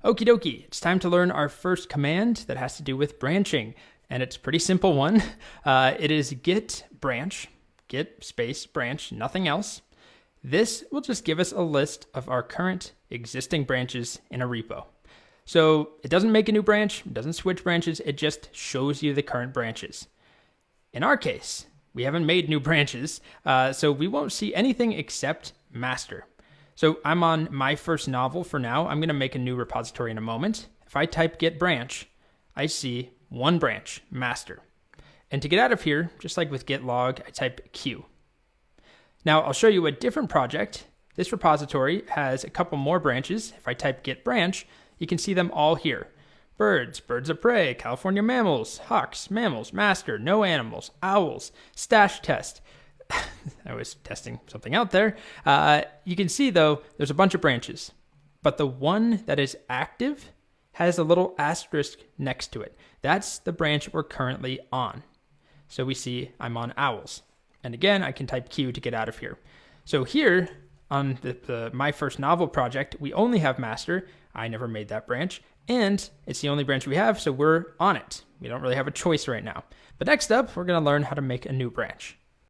Okie dokie, it's time to learn our first command that has to do with branching, and it's a pretty simple one. It is get branch, get space branch, nothing else. This will just give us a list of our current existing branches in a repo. So it doesn't make a new branch, it doesn't switch branches, it just shows you the current branches. In our case, we haven't made new branches, so we won't see anything except master. So I'm on my first novel for now. I'm going to make a new repository in a moment. If I type get branch, I see one branch, master. And to get out of here, just like with get log, I type q. Now I'll show you a different project. This repository has a couple more branches. If I type get branch, you can see them all here. Birds, birds of prey, California mammals, hawks, mammals, master, no animals, owls, stash test. I was testing something out there. You can see, though, there's a bunch of branches, but the one that is active has a little asterisk next to it. That's the branch we're currently on. So we see I'm on owls. And again, I can type Q to get out of here. So here on the My First Novel project, we only have master. I never made that branch. And it's the only branch we have, so we're on it. We don't really have a choice right now. But next up, we're going to learn how to make a new branch.